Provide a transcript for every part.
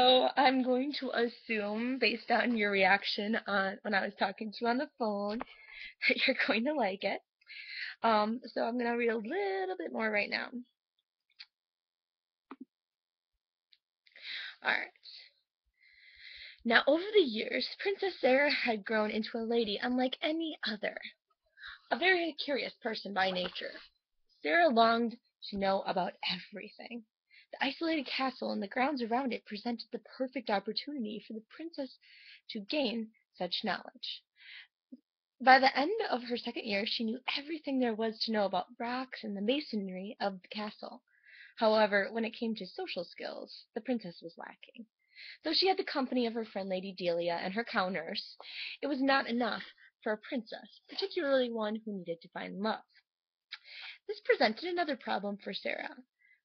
So I'm going to assume, based on your reaction on when I was talking to you on the phone, that you're going to like it. So I'm going to read a little bit more right now. Alright. Now, over the years, Princess Sarah had grown into a lady unlike any other, a very curious person by nature. Sarah longed to know about everything. The isolated castle and the grounds around it presented the perfect opportunity for the princess to gain such knowledge. By the end of her second year she knew everything there was to know about rocks and the masonry of the castle. However, when it came to social skills, the princess was lacking. Though she had the company of her friend Lady Delia and her cow nurse, it was not enough for a princess, particularly one who needed to find love. This presented another problem for Sarah,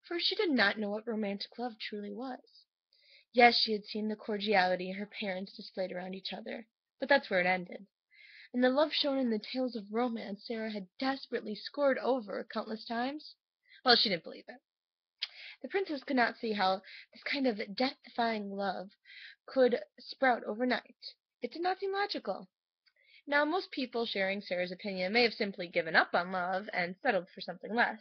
for she did not know what romantic love truly was. Yes, she had seen the cordiality her parents displayed around each other, but that's where it ended. And the love shown in the tales of romance Sarah had desperately scored over countless times? Well, she didn't believe it. The princess could not see how this kind of death-defying love could sprout overnight. It did not seem logical. Now, most people sharing Sarah's opinion may have simply given up on love and settled for something less.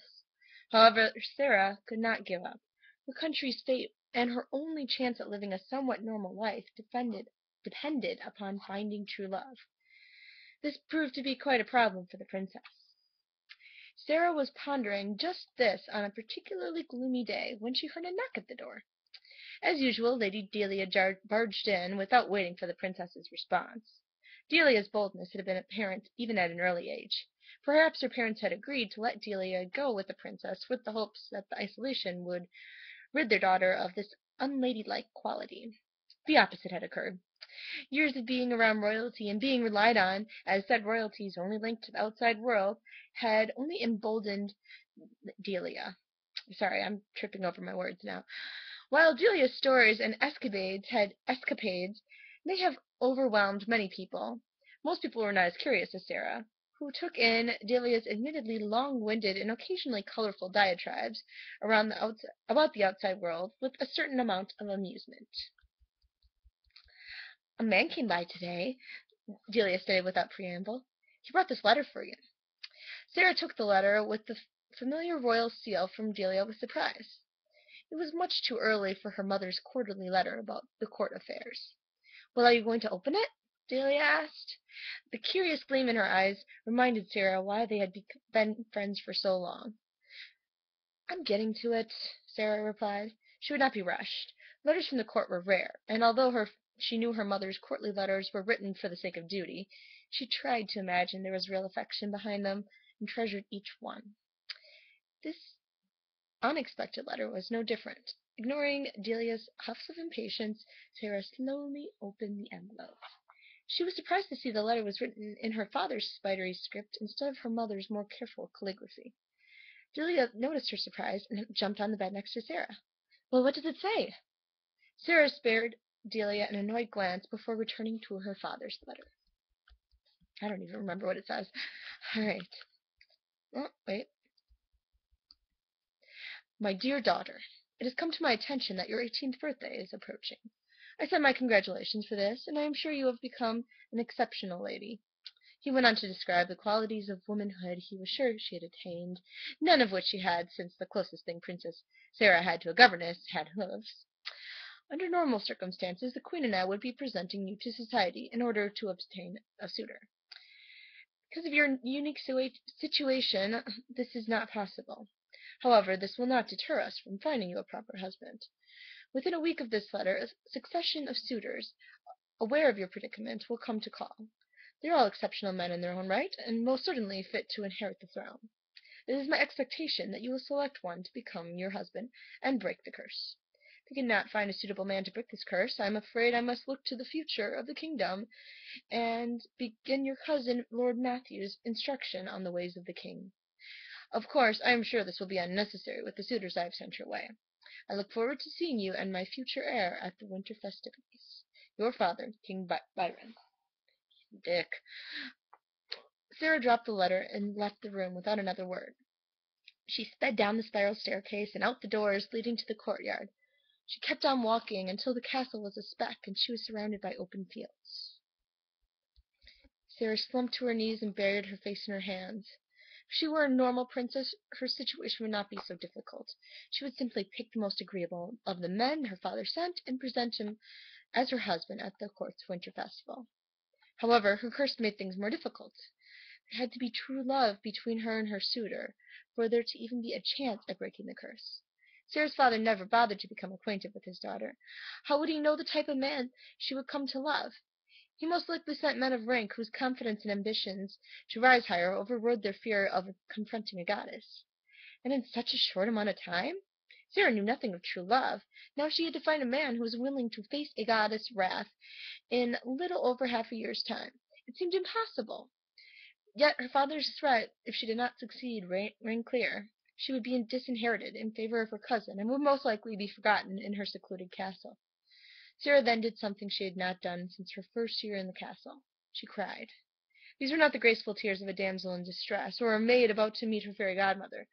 However, Sarah could not give up. Her country's fate and her only chance at living a somewhat normal life depended upon finding true love. This proved to be quite a problem for the princess. Sarah was pondering just this on a particularly gloomy day when she heard a knock at the door. As usual, Lady Delia barged in without waiting for the princess's response. Delia's boldness had been apparent even at an early age. Perhaps her parents had agreed to let Delia go with the princess with the hopes that the isolation would rid their daughter of this unladylike quality. The opposite had occurred. Years of being around royalty and being relied on as said royalty's only link to the outside world had only emboldened Delia. Sorry, I'm tripping over my words now. While Delia's stories and escapades may have overwhelmed many people, most people were not as curious as Sarah, who took in Delia's admittedly long-winded and occasionally colorful diatribes about the outside world with a certain amount of amusement. "A man came by today," Delia stated without preamble. "He brought this letter for you." Sarah took the letter with the familiar royal seal from Delia with surprise. It was much too early for her mother's quarterly letter about the court affairs. "Well, are you going to open it?" Delia asked. The curious gleam in her eyes reminded Sarah why they had been friends for so long. "I'm getting to it," Sarah replied. She would not be rushed. Letters from the court were rare, and although she knew her mother's courtly letters were written for the sake of duty, she tried to imagine there was real affection behind them, and treasured each one. This unexpected letter was no different. Ignoring Delia's huffs of impatience, Sarah slowly opened the envelope. She was surprised to see the letter was written in her father's spidery script instead of her mother's more careful calligraphy. Delia noticed her surprise and jumped on the bed next to Sarah. "Well, what does it say?" Sarah spared Delia an annoyed glance before returning to her father's letter. I don't even remember what it says. All right. Oh, wait. "My dear daughter, it has come to my attention that your 18th birthday is approaching. I send my congratulations for this, and I am sure you have become an exceptional lady." He went on to describe the qualities of womanhood he was sure she had attained, none of which she had, since the closest thing Princess Sarah had to a governess had hoofs. "Under normal circumstances the Queen and I would be presenting you to society in order to obtain a suitor. Because of your unique situation, this is not possible. However, this will not deter us from finding you a proper husband. Within a week of this letter a succession of suitors, aware of your predicament, will come to call. They are all exceptional men in their own right, and most certainly fit to inherit the throne. It is my expectation that you will select one to become your husband, and break the curse. If you cannot find a suitable man to break this curse, I am afraid I must look to the future of the kingdom, and begin your cousin Lord Matthew's instruction on the ways of the king. Of course, I am sure this will be unnecessary with the suitors I have sent your way. I look forward to seeing you and my future heir at the winter festivities. Your father, King Byron." Dick. Sarah dropped the letter and left the room without another word. She sped down the spiral staircase and out the doors leading to the courtyard. She kept on walking until the castle was a speck and she was surrounded by open fields. Sarah slumped to her knees and buried her face in her hands. If she were a normal princess, her situation would not be so difficult. She would simply pick the most agreeable of the men her father sent and present him as her husband at the court's winter festival. However, her curse made things more difficult. There had to be true love between her and her suitor for there to even be a chance at breaking the curse. Sarah's father never bothered to become acquainted with his daughter. How would he know the type of man she would come to love? He most likely sent men of rank whose confidence and ambitions to rise higher overrode their fear of confronting a goddess. And in such a short amount of time? Sarah knew nothing of true love. Now she had to find a man who was willing to face a goddess' wrath in little over half a year's time. It seemed impossible. Yet her father's threat, if she did not succeed, rang clear. She would be disinherited in favor of her cousin, and would most likely be forgotten in her secluded castle. Sarah then did something she had not done since her first year in the castle. She cried. These were not the graceful tears of a damsel in distress, or a maid about to meet her fairy godmother.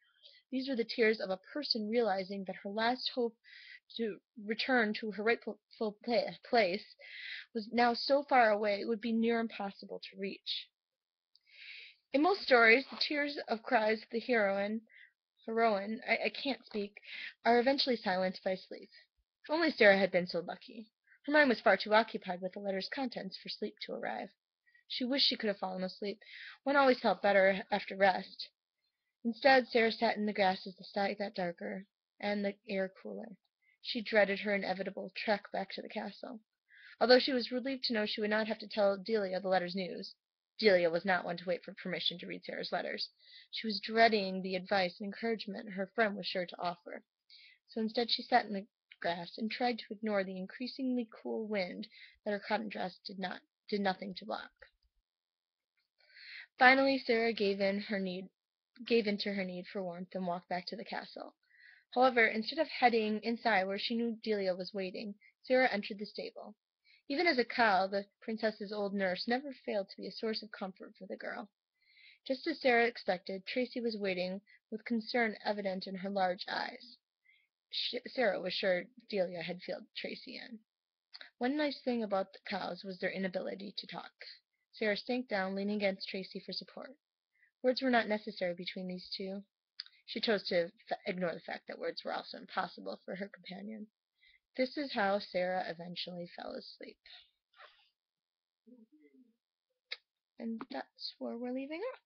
These were the tears of a person realizing that her last hope to return to her rightful place was now so far away it would be near impossible to reach. In most stories, the tears of cries of the heroine, I can't speak, are eventually silenced by sleep. If only Sarah had been so lucky. Her mind was far too occupied with the letter's contents for sleep to arrive. She wished she could have fallen asleep. One always felt better after rest. Instead, Sarah sat in the grass as the sky got darker and the air cooler. She dreaded her inevitable trek back to the castle. Although she was relieved to know she would not have to tell Delia the letter's news. Delia was not one to wait for permission to read Sarah's letters. She was dreading the advice and encouragement her friend was sure to offer. So instead she sat in the grass and tried to ignore the increasingly cool wind that her cotton dress did nothing to block. Finally Sarah gave in to her need for warmth and walked back to the castle. However, instead of heading inside where she knew Delia was waiting, Sarah entered the stable. Even as a cow, the princess's old nurse never failed to be a source of comfort for the girl. Just as Sarah expected, Tracy was waiting, with concern evident in her large eyes. Sarah was sure Delia had filled Tracy in. One nice thing about the cows was their inability to talk. Sarah sank down, leaning against Tracy for support. Words were not necessary between these two. She chose to ignore the fact that words were also impossible for her companion. This is how Sarah eventually fell asleep. And that's where we're leaving off.